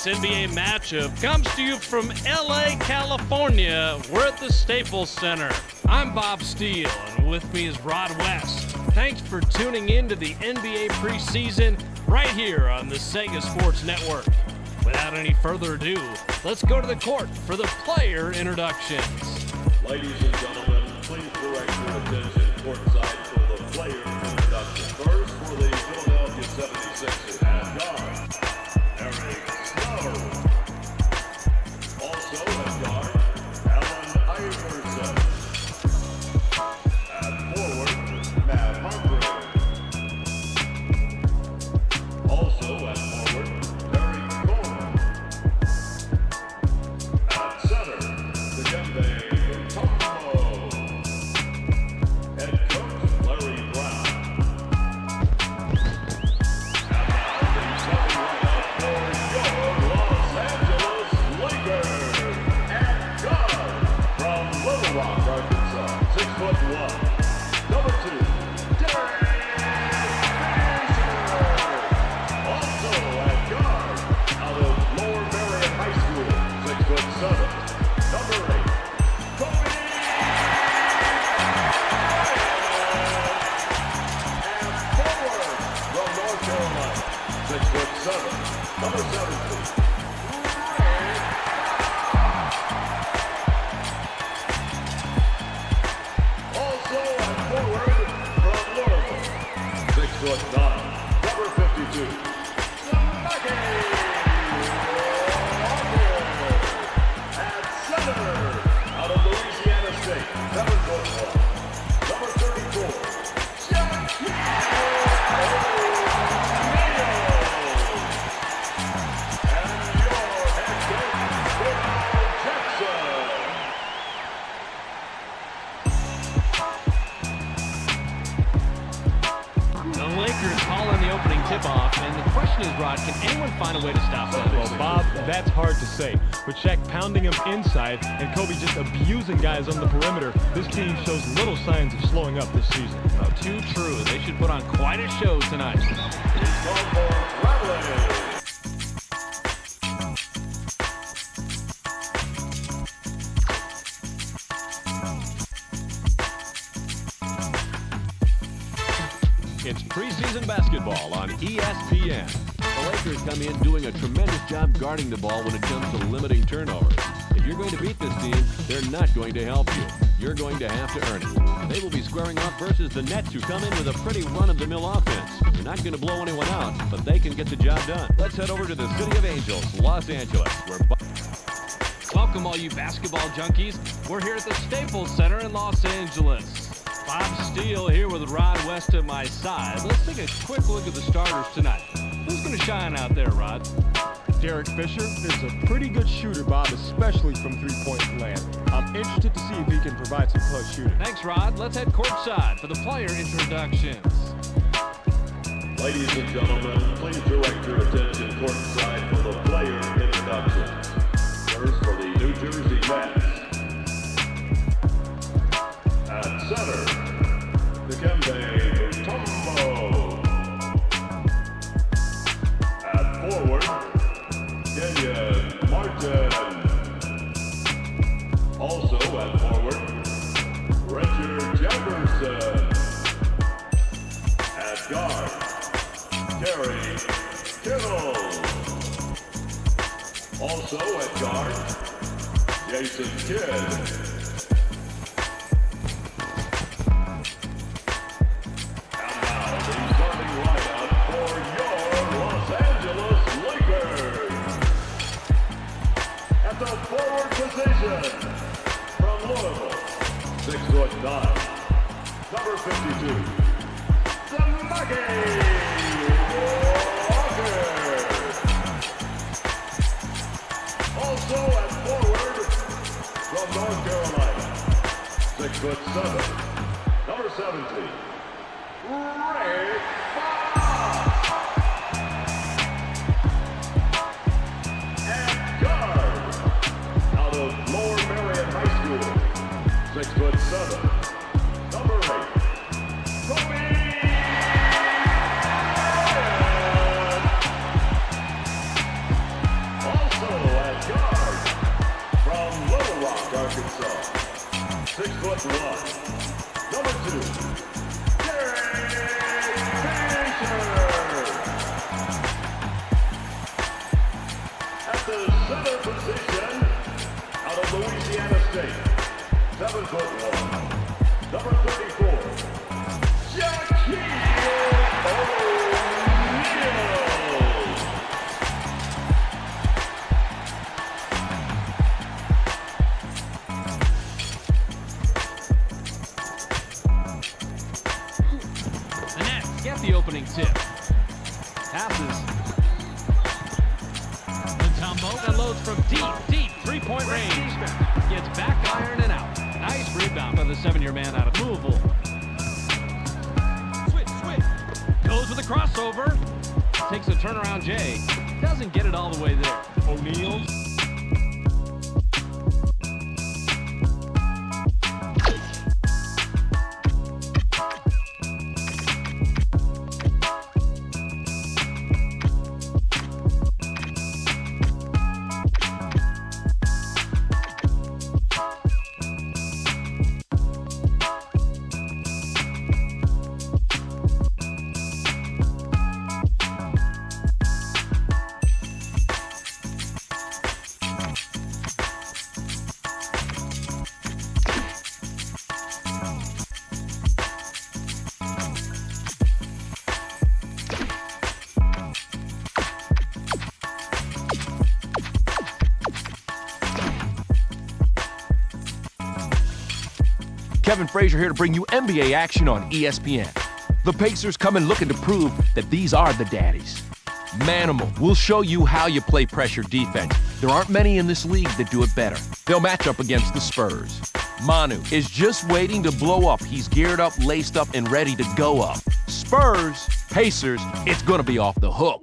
tonight's NBA matchup comes to you from LA, California. We're at the Staples Center. I'm Bob Steele, and with me is Rod West. Thanks for tuning in to the NBA preseason right here on the Sega Sports Network. Without any further ado, let's go to the court for the player introductions. Ladies and gentlemen, please direct your attention courtside for the player introduction. First, for the Philadelphia 76ers at guard, Eric Snow. Also at guard, Allen Iverson. At forward, Matt Hargrave. Also at forward, Derek Coleman. At center, Dikembe Mutombo. Head coach, Larry Brown. And now the starting lineup for your Los Angeles Lakers. At guard, from Little Rock, Arkansas, 6'1", number 2, Derek Fisher. Also at guard, out of Lower Merion High School, 6'7", number 8, Kobe Bryant. And forward, from North Carolina, 6'7", number 17, also at forward, from Louisville, 6'9", number 52, Shaquille O'Neal. At center, out of Louisiana State, 7'1", number 34, Shaquille O'Neal. And your head coach, Phil Jackson. The Lakers call in the opening tip-off, and the question is, Rod, can anyone find a way to stop them? Well, Bob, that's hard to say. With Shaq pounding him inside and Kobe just abusing guys on the perimeter, this team shows little signs of slowing up this season. Oh, too true. They should put on quite a show tonight. It's called for Bradley. It's preseason basketball on ESPN. The Lakers come in doing a tremendous job guarding the ball when it comes to limiting turnovers. If you're going to beat this team, they're not going to help you. You're going to have to earn it. They will be squaring off versus the Nets, who come in with a pretty run-of-the-mill offense. You're not going to blow anyone out, but they can get the job done. Let's head over to the City of Angels, Los Angeles, where Welcome, all you basketball junkies. We're here at the Staples Center in Los Angeles. Bob Steele here with Rod West at my side. Let's take a quick look at the starters tonight. Who's going to shine out there, Rod? Derek Fisher is a pretty good shooter, Bob, especially from three-point land. I'm interested to see if he can provide some close shooting. Thanks, Rod. Let's head courtside for the player introductions. Ladies and gentlemen, please direct your attention courtside for the player introductions. First, for the New Jersey Nets. At center, Dikembe Mutombo. At forward, Kenyon Martin. Also at forward, Richard Jefferson. At guard, Terry Kittle. Also at guard, Jason Kidd. And now the starting lineup for your Los Angeles Lakers. At the forward position, from Louisville, 6'9", number 52, Samaki Walker. Also at forward, from North Carolina, 6'7", number 17, Ray Fox. At guard, out of Lower Merion High School, 6'7", number 8, Kobe Bryant. Also at guard from Little Rock, Arkansas, 6'1", number 2, Derek Fisher. At the center position, out of Louisiana State, 7'1", number 34, Shaquille O'Neal. The Nets get the opening tip. Passes. Mutombo and loads from deep three-point range. Gets back iron and out. Nice rebound by the 7-year man out of Louisville. Switch. Goes with a crossover. Takes a turnaround J. Doesn't get it all the way there. O'Neal. Kevin Frazier here to bring you NBA action on ESPN. The Pacers come in looking to prove that these are the daddies. Manimal will show you how you play pressure defense. There aren't many in this league that do it better. They'll match up against the Spurs. Manu is just waiting to blow up. He's geared up, laced up, and ready to go up. Spurs, Pacers, it's gonna be off the hook.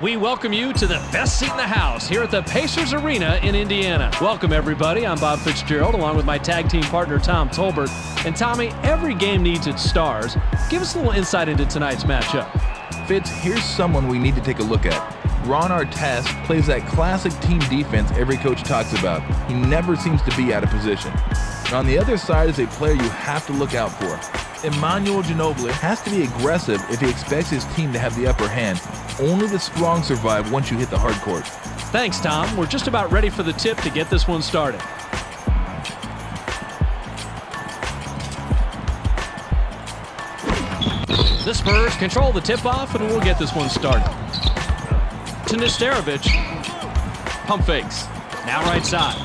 We welcome you to the best seat in the house here at the Pacers Arena in Indiana. Welcome, everybody. I'm Bob Fitzgerald, along with my tag team partner, Tom Tolbert. And Tommy, every game needs its stars. Give us a little insight into tonight's matchup. Fitz, here's someone we need to take a look at. Ron Artest plays that classic team defense every coach talks about. He never seems to be out of position. And on the other side is a player you have to look out for. Emmanuel Ginobili has to be aggressive if he expects his team to have the upper hand. Only the strong survive once you hit the hard court. Thanks, Tom. We're just about ready for the tip to get this one started. The Spurs control the tip-off, and we'll get this one started. To Nesterovic. Pump fakes. Now right side.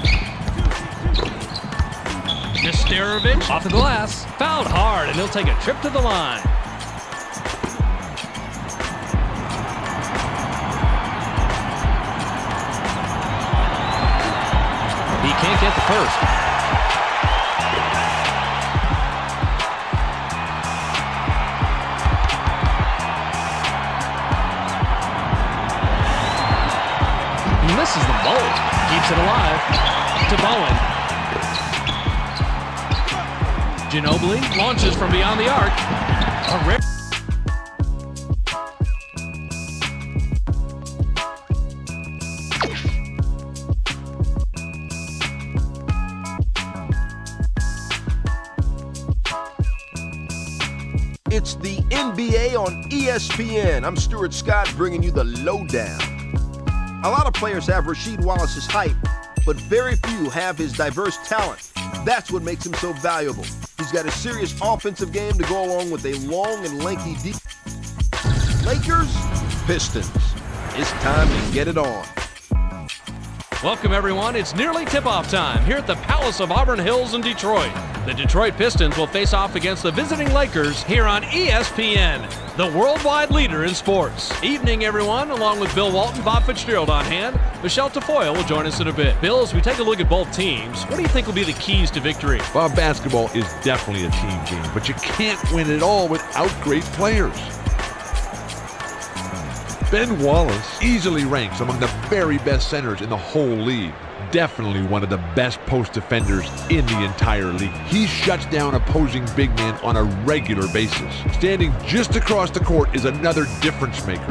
Nesterovic off the glass. Fouled hard, and he'll take a trip to the line. He can't get the first. He misses the bolt. Keeps it alive. To Bowen. Ginobili launches from beyond the arc. A rip. It's the NBA on ESPN. I'm Stuart Scott bringing you the lowdown. A lot of players have Rasheed Wallace's height, but very few have his diverse talent. That's what makes him so valuable. He's got a serious offensive game to go along with a long and lengthy Lakers, Pistons. It's time to get it on. Welcome, everyone. It's nearly tip-off time here at the Palace of Auburn Hills in Detroit. The Detroit Pistons will face off against the visiting Lakers here on ESPN, the worldwide leader in sports. Evening, everyone. Along with Bill Walton, Bob Fitzgerald on hand. Michelle Tafoya will join us in a bit. Bill, as we take a look at both teams, what do you think will be the keys to victory? Well, basketball is definitely a team game, but you can't win it all without great players. Ben Wallace easily ranks among the very best centers in the whole league. Definitely one of the best post defenders in the entire league. He shuts down opposing big men on a regular basis. Standing just across the court is another difference maker.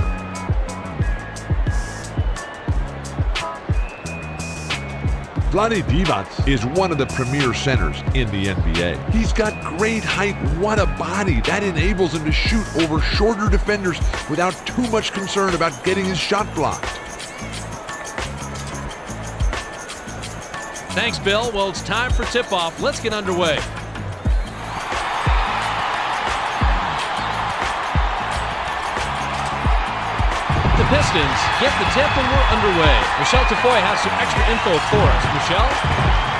Vlade Divac is one of the premier centers in the NBA. He's got great height. What a body. That enables him to shoot over shorter defenders without too much concern about getting his shot blocked. Thanks, Bill. Well, it's time for tip-off. Let's get underway. The Pistons get the tip and we're underway. Michelle Tafoy has some extra info for us. Michelle?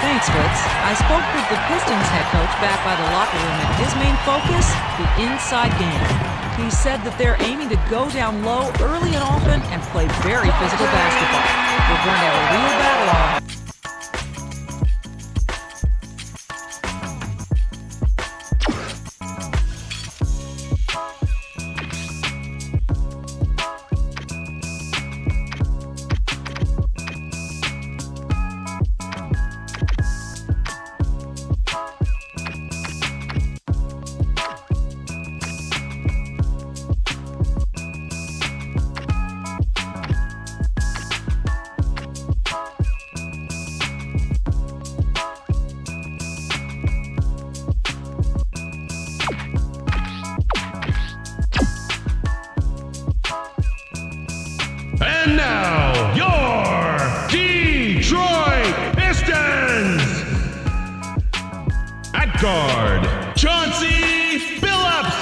Thanks, Fritz. I spoke with the Pistons head coach back by the locker room, and his main focus, the inside game. He said that they're aiming to go down low early and often and play very physical basketball. We're going to have a real battle on them. And now, your Detroit Pistons! At guard, Chauncey Billups!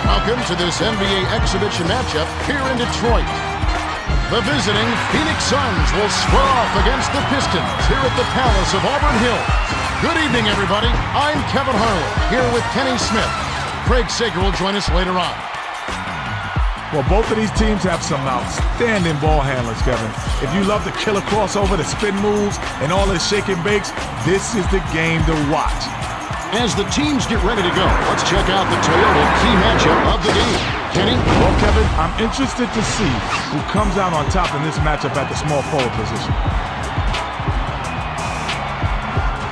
Welcome to this NBA exhibition matchup here in Detroit. The visiting Phoenix Suns will square off against the Pistons here at the Palace of Auburn Hills. Good evening, everybody. I'm Kevin Harlan, here with Kenny Smith. Craig Sager will join us later on. Well, both of these teams have some outstanding ball handlers, Kevin. If you love the killer crossover, the spin moves, and all the shake and bakes, this is the game to watch. As the teams get ready to go, let's check out the Toyota key matchup of the game. Kenny? Well, Kevin, I'm interested to see who comes out on top in this matchup at the small forward position.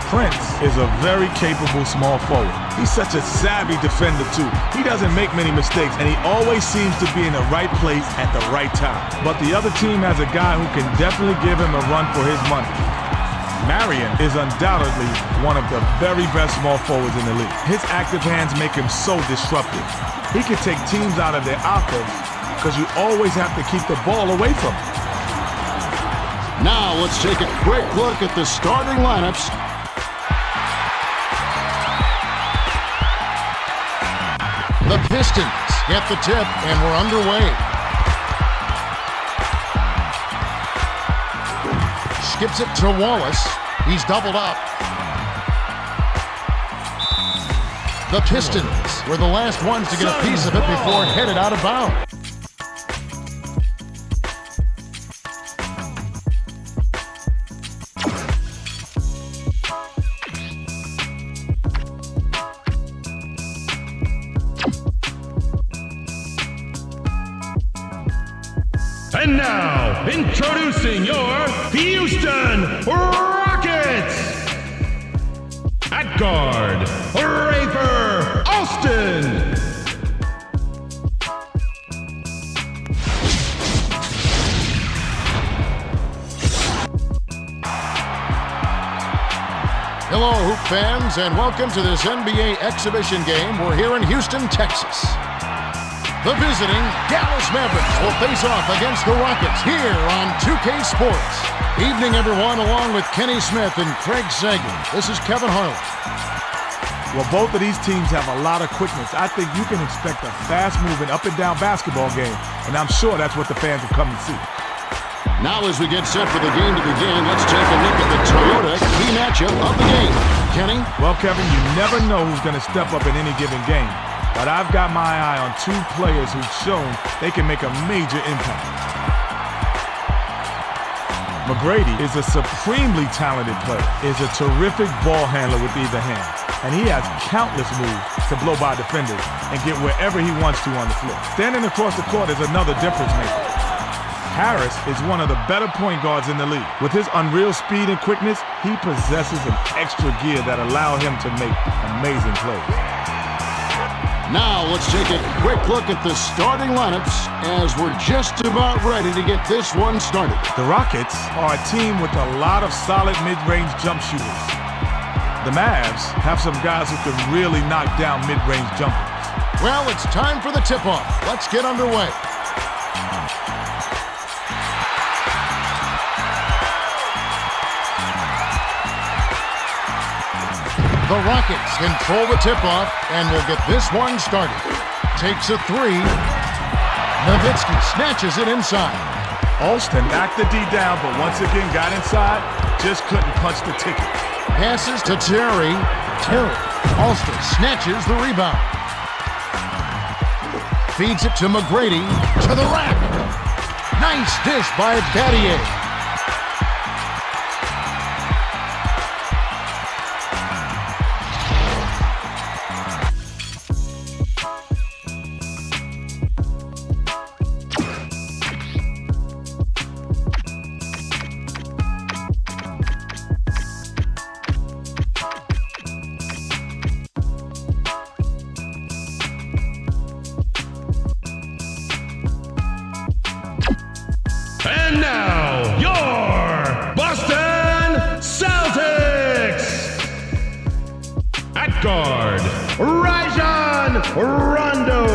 Prince is a very capable small forward. He's such a savvy defender, too. He doesn't make many mistakes, and he always seems to be in the right place at the right time. But the other team has a guy who can definitely give him a run for his money. Marion is undoubtedly one of the very best small forwards in the league. His active hands make him so disruptive. He can take teams out of their offense because you always have to keep the ball away from him. Now let's take a quick look at the starting lineups. The Pistons get the tip and we're underway. Skips it to Wallace. He's doubled up. The Pistons were the last ones to get a piece of it before it headed out of bounds. And now, introducing your Houston Rockets! At guard, Rafer Alston! Hello, Hoop fans, and welcome to this NBA exhibition game. We're here in Houston, Texas. The visiting Dallas Mavericks will face off against the Rockets here on 2K Sports. Evening, everyone, along with Kenny Smith and Craig Sager. This is Kevin Harlan. Well, both of these teams have a lot of quickness. I think you can expect a fast-moving up-and-down basketball game, and I'm sure that's what the fans will come and see. Now, as we get set for the game to begin, let's take a look at the Toyota key matchup of the game. Kenny? Well, Kevin, you never know who's going to step up in any given game. But I've got my eye on two players who've shown they can make a major impact. McGrady is a supremely talented player, is a terrific ball handler with either hand, and he has countless moves to blow by defenders and get wherever he wants to on the floor. Standing across the court is another difference maker. Harris is one of the better point guards in the league. With his unreal speed and quickness, he possesses an extra gear that allows him to make amazing plays. Now let's take a quick look at the starting lineups as we're just about ready to get this one started. The Rockets are a team with a lot of solid mid-range jump shooters. The Mavs have some guys who can really knock down mid-range jumpers. Well, it's time for the tip-off. Let's get underway. The Rockets control the tip-off and will get this one started. Takes a three. Nowitzki snatches it inside. Alston knocked the D down, but once again got inside, just couldn't punch the ticket. Passes to Terry. Alston snatches the rebound. Feeds it to McGrady. To the rack. Nice dish by Battier. And now, your Boston Celtics! At guard, Rajon Rondo.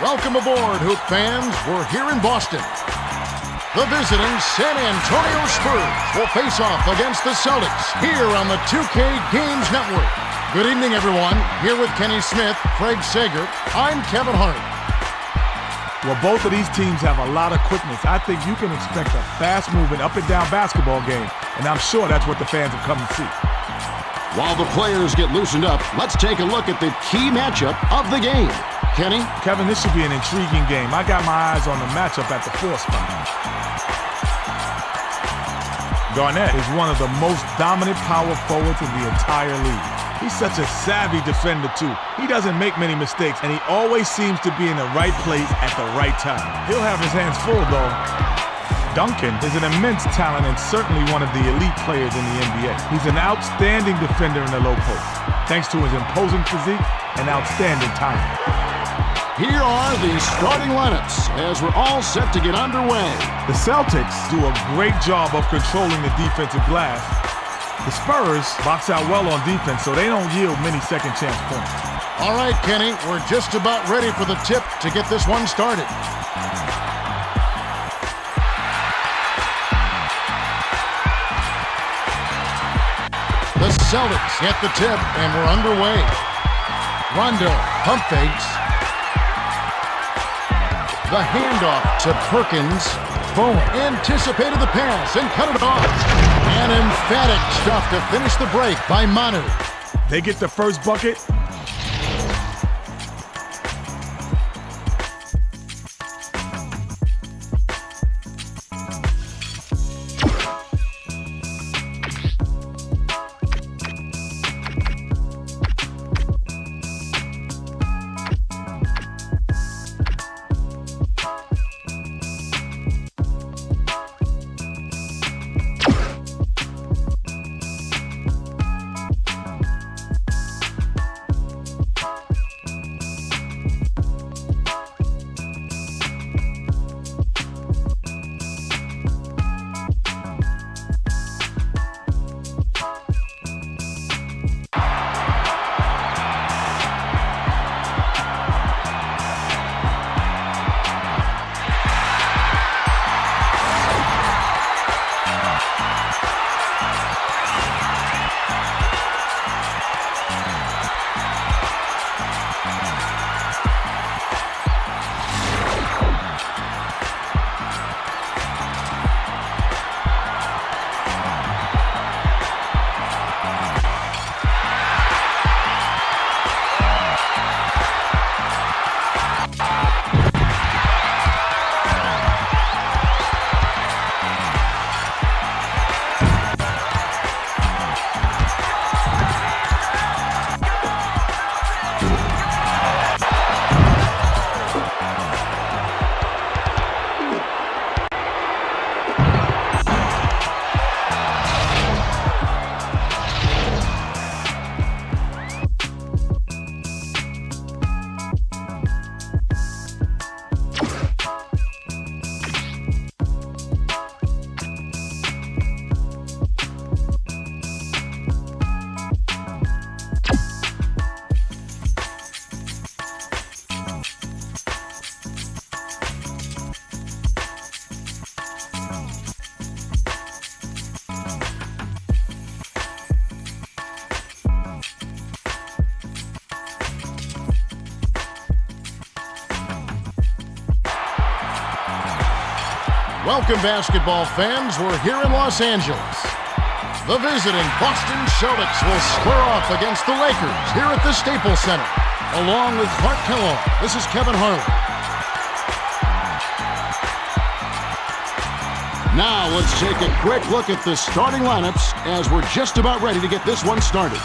Welcome aboard, Hoop fans. We're here in Boston. The visiting San Antonio Spurs will face off against the Celtics here on the 2K Games Network. Good evening, everyone. Here with Kenny Smith, Craig Sager, I'm Kevin Hart. Well, both of these teams have a lot of quickness. I think you can expect a fast-moving, up-and-down basketball game, and I'm sure that's what the fans have come to see. While the players get loosened up, let's take a look at the key matchup of the game. Kenny? Kevin, this should be an intriguing game. I got my eyes on the matchup at the 4 spot. Garnett is one of the most dominant power forwards in the entire league. He's such a savvy defender, too. He doesn't make many mistakes, and he always seems to be in the right place at the right time. He'll have his hands full, though. Duncan is an immense talent and certainly one of the elite players in the NBA. He's an outstanding defender in the low post, thanks to his imposing physique and outstanding timing. Here are the starting lineups as we're all set to get underway. The Celtics do a great job of controlling the defensive glass. The Spurs box out well on defense, so they don't yield many second chance points. All right, Kenny, we're just about ready for the tip to get this one started. The Celtics get the tip, and we're underway. Rondo pump fakes. The handoff to Perkins. Boom. Anticipated the pass and cut it off. An emphatic stuff to finish the break by Manu. They get the first bucket. Welcome, basketball fans. We're here in Los Angeles. The visiting Boston Celtics will square off against the Lakers here at the Staples Center. Along with Clark Kellogg, this is Kevin Harlan. Now let's take a quick look at the starting lineups as we're just about ready to get this one started.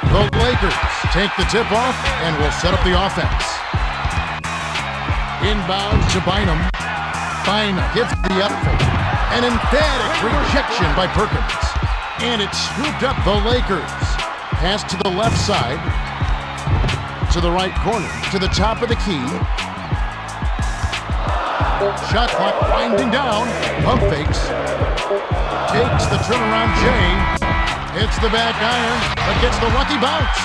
The Lakers take the tip off and will set up the offense. Inbounds to Bynum. Bynum gives the up fake. An emphatic rejection by Perkins. And it's scooped up. The Lakers pass to the left side, to the right corner, to the top of the key. Shot clock winding down. Pump fakes. Takes the turnaround Jay. Hits the back iron, but gets the lucky bounce.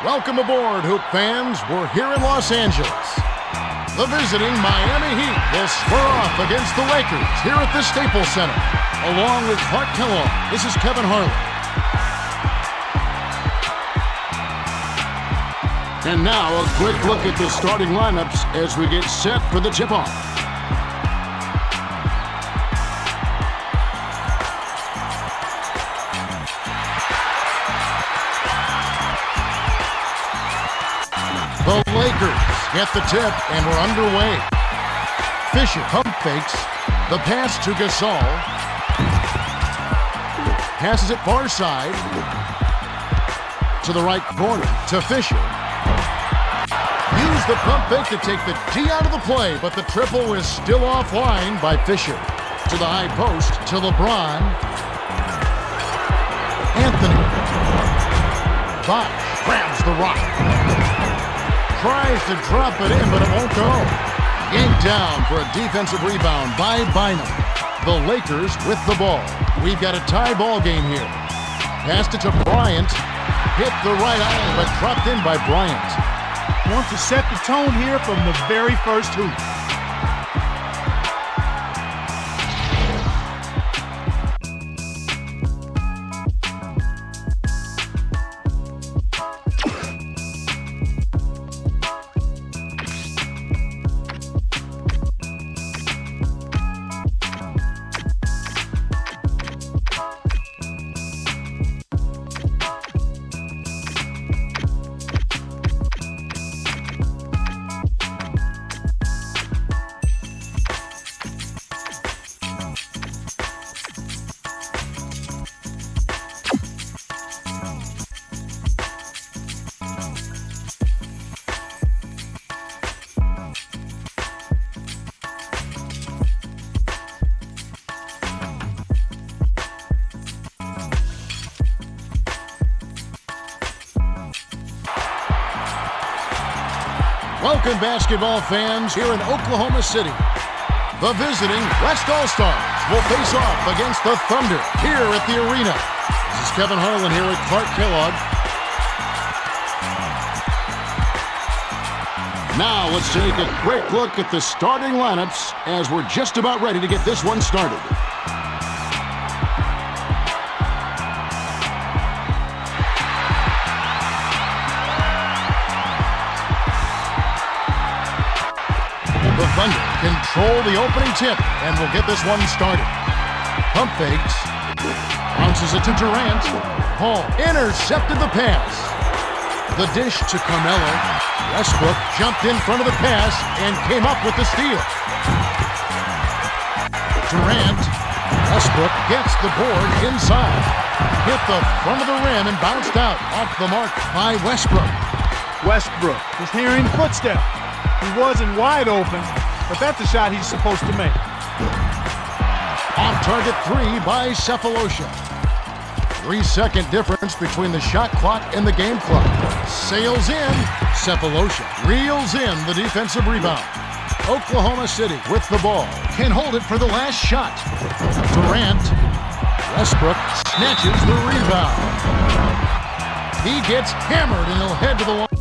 Welcome aboard, Hoop fans. We're here in Los Angeles. The visiting Miami Heat will square off against the Lakers here at the Staples Center. Along with Clark Kellogg, this is Kevin Harlan. And now a quick look at the starting lineups as we get set for the tip-off. The Lakers get the tip, and we're underway. Fisher pump fakes. The pass to Gasol. Passes it far side. To the right corner, to Fisher. Use the pump fake to take the D out of the play, but the triple is still offline by Fisher. To the high post, to LeBron. Anthony. Bosh grabs the rock. Tries to drop it in, but it won't go. Yanked down for a defensive rebound by Bynum. The Lakers with the ball. We've got a tie ball game here. Passed it to Bryant. Hit the right eye, but dropped in by Bryant. Want to set the tone here from the very first hoop. Welcome, basketball fans, here in Oklahoma City. The visiting West All-Stars will face off against the Thunder here at the arena. This is Kevin Harlan here with Clark Kellogg. Now let's take a quick look at the starting lineups as we're just about ready to get this one started. The Thunder control the opening tip and will get this one started. Pump fakes. Bounces it to Durant. Paul intercepted the pass. The dish to Carmelo. Westbrook jumped in front of the pass and came up with the steal. Durant. Westbrook gets the board inside. Hit the front of the rim and bounced out. Off the mark by Westbrook. Westbrook is hearing footsteps. He wasn't wide open, but that's a shot he's supposed to make. Off-target three by Cephalosha. 3-second difference between the shot clock and the game clock. Sails in. Cephalosha reels in the defensive rebound. Oklahoma City with the ball. Can hold it for the last shot. Durant. Westbrook snatches the rebound. He gets hammered and he'll head to the line.